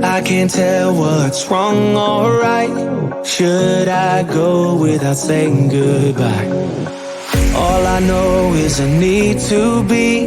I can't tell what's wrong or right. Should I go without saying goodbye? All I know is I need to be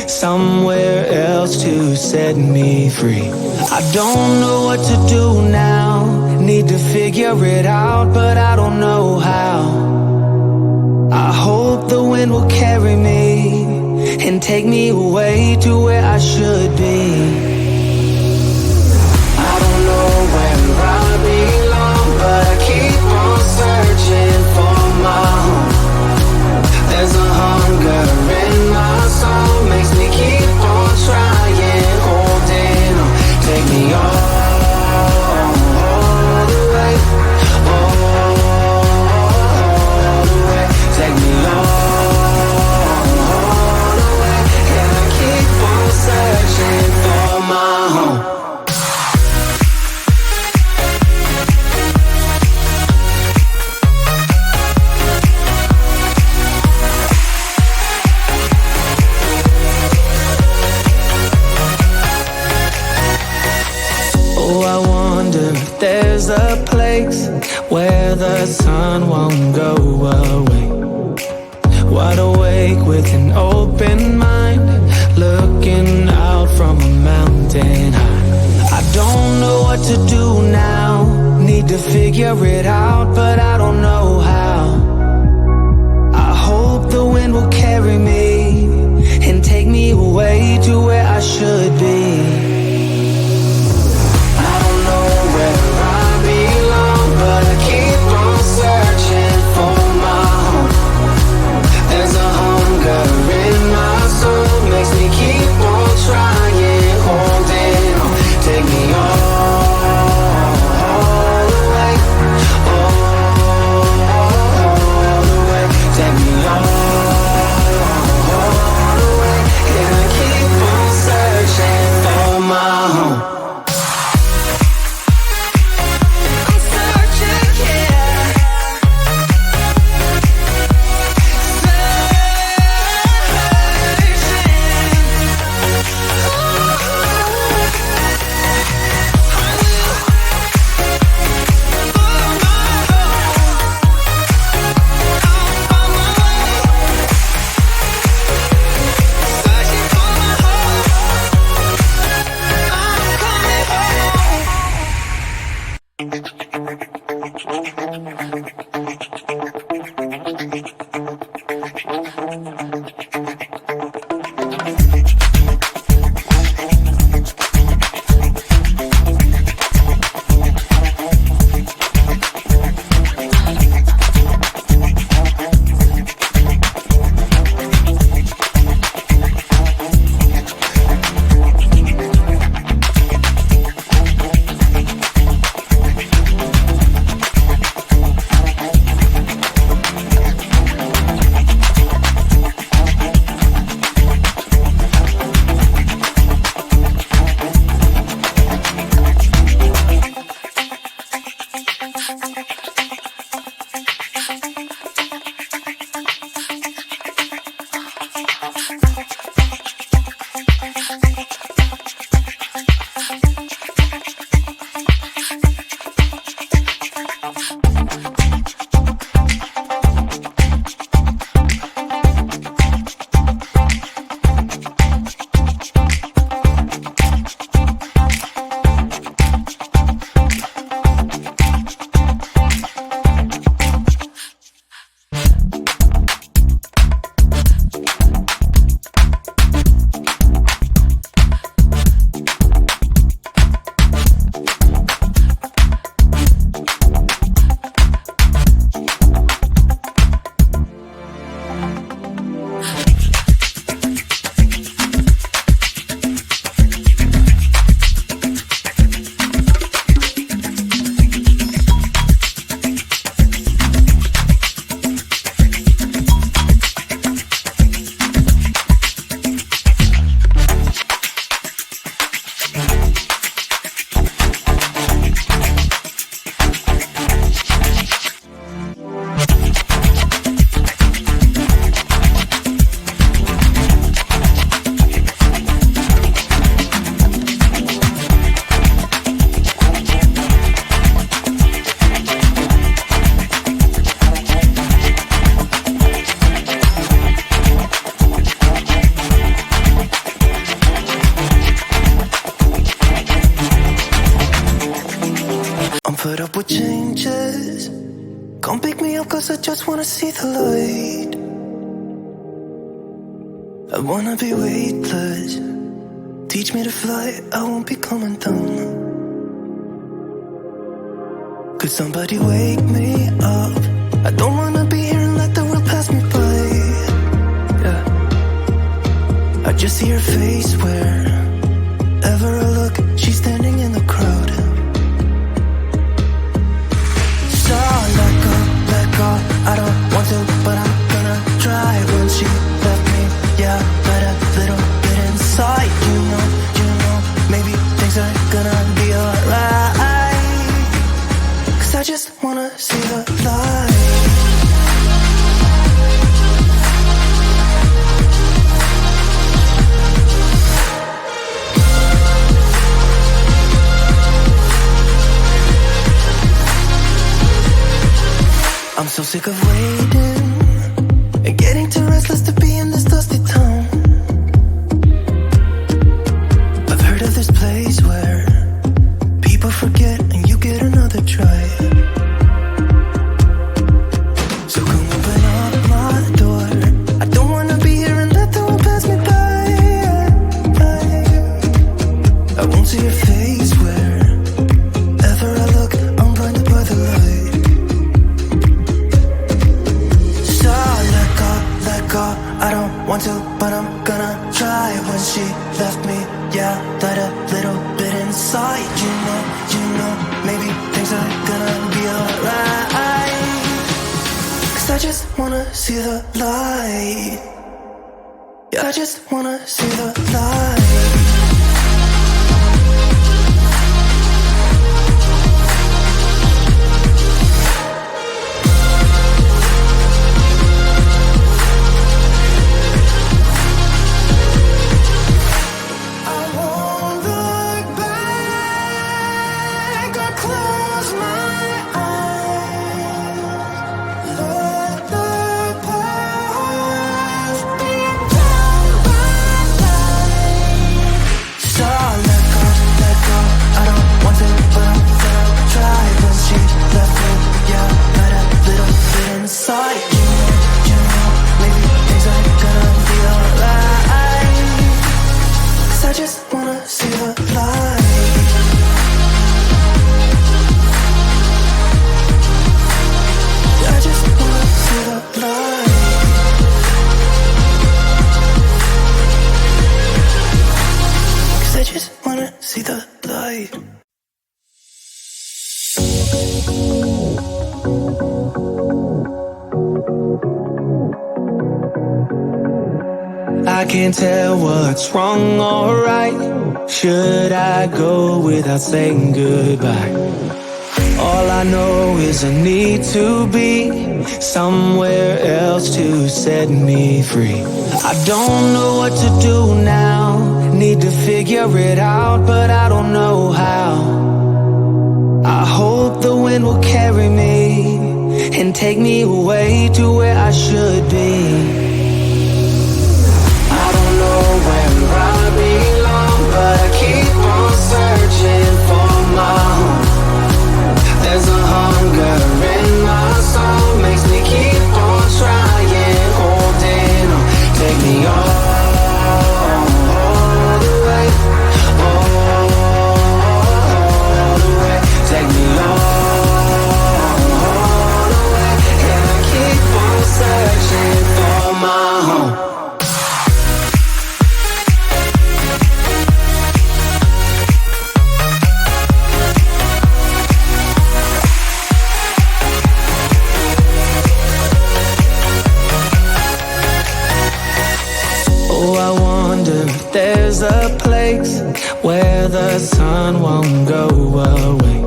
somewhere else to set me free. I don't know what to do now. Need to figure it out, but I don't know how. I hope the wind will carry me and take me away to where I should be. I don't know where I belong, but I keep on searching for my home. There's a hunger in my soul, makes me keep on trying, holding on. Take me all the way, all the way. Take me all the way, and I keep on searching for my home. There's a place where the sun won't go away. Wide awake with an open mind, looking out from a mountain high. I don't know what to do now. Need to figure it out, but I don't know how. I hope the wind will carry me and take me away to where I should be. But I keep on searching for my home. There's a hunger in my soul, makes me keep on trying, holding on. Take me all the way, all the way. Take me all the way, and I keep on searching for my home. put up with changes. Come pick me up cause I just wanna see the light. I wanna be weightless. Teach me to fly, I won't be coming down. Could somebody wake me up? I don't wanna be here and let the world pass me by. Yeah. I just see her face wherever I look. She's standing in the crowd. So let go, I don't want to, but I'm gonna try. When she left me, yeah, but a little bit inside. You know, maybe things are gonna be alright. Cause I just wanna see the light. I'm so sick of waiting and getting too restless to be in this dusty town. I've heard of this place where people forget and you get another try. So come open up my door. I don't wanna be here and let the world pass me by. I won't see your face wherever I look. I'm blinded by the light. I don't want to, but I'm gonna try. When she left me, yeah, died a little bit inside. You know, maybe things are gonna be alright. Cause I just wanna see the light. Yeah, I just wanna see the light. I can't tell what's wrong or right. Should I go without saying goodbye? All I know is I need to be somewhere else to set me free. I don't know what to do now. Need to figure it out, but I don't know how. I hope the wind will carry me and take me away to where I should be. Where I belong, but I keep on searching for my home. There's a hunger in my soul, makes me keep on trying, holding on. Take me all the way, all the way. Take me all the way, and I keep on searching for my home. There's a place where the sun won't go away.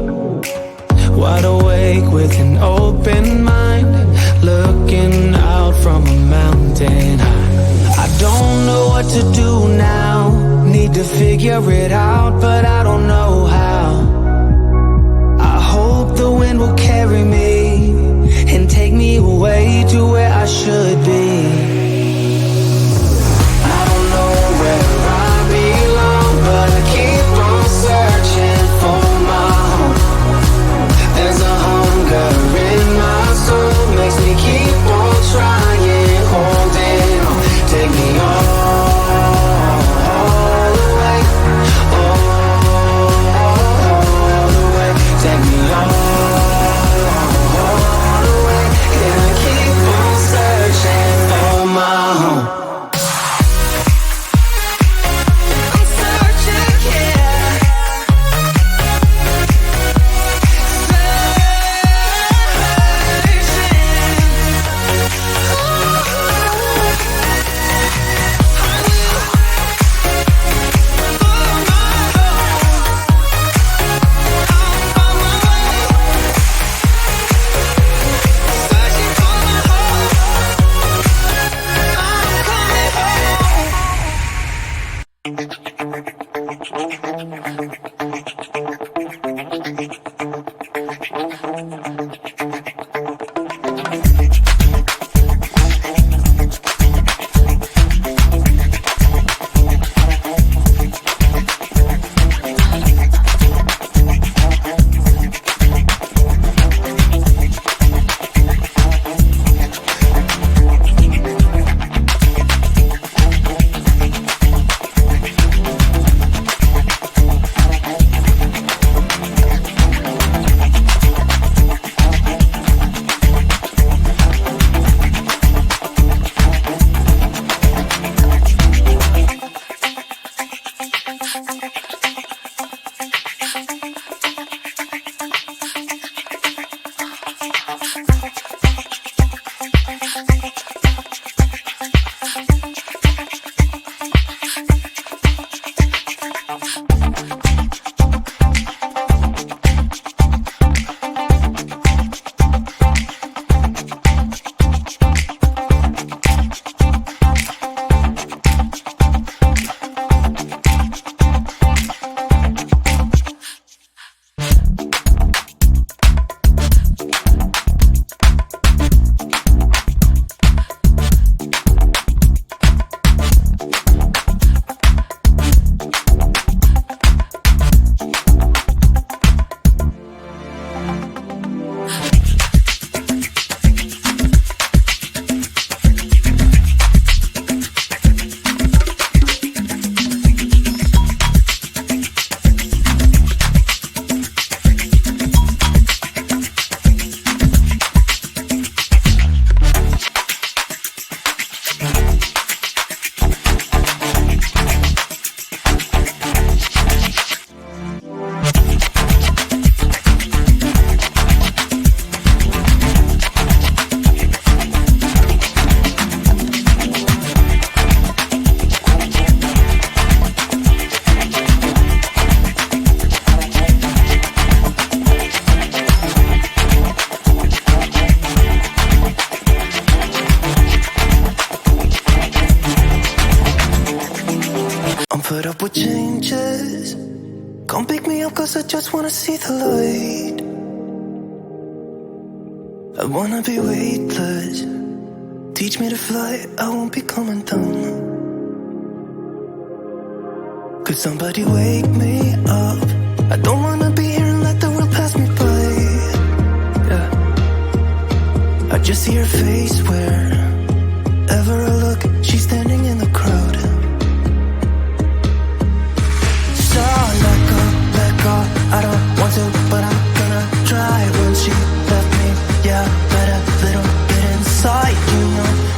Wide awake with an open mind, looking out from a mountain high. I don't know what to do now. Need to figure it out, but I don't know how. I hope the wind will carry me and take me away to where I should be. But I keep on searching for my home. Put up with changes. Come pick me up cause I just wanna see the light. I wanna be weightless. Teach me to fly, I won't be coming down. Could somebody wake me up? I don't wanna be here and let the world pass me by. Yeah. I just see her face wherever I look. She's standing in the crowd. I don't want to, but I'm gonna try. When she left me, yeah, let a little bit inside.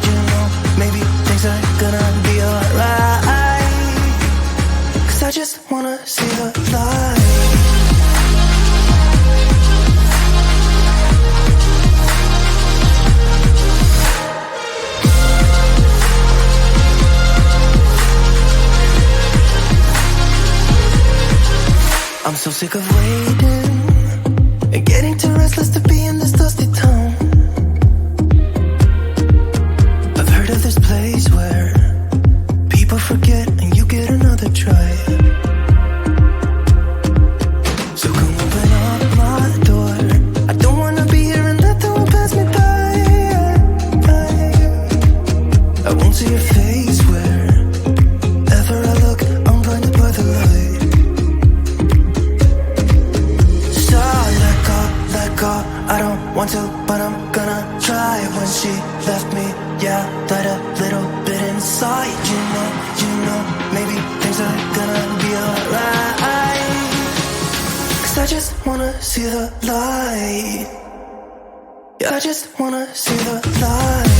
You know, maybe things are gonna be alright. Cause I just wanna see the light. I'm so sick of waiting and getting too restless to be in this dusty town. I've heard of this place where people forget and you get another try. So come open up my door. I don't wanna be here and let the world pass me by. I won't see your face wherever I look. I'm blinded by the light. I don't want to, but I'm gonna try. When she left me, yeah, let a little bit inside. You know, maybe things are gonna be alright. Cause I just wanna see the light. Yeah, I just wanna see the light.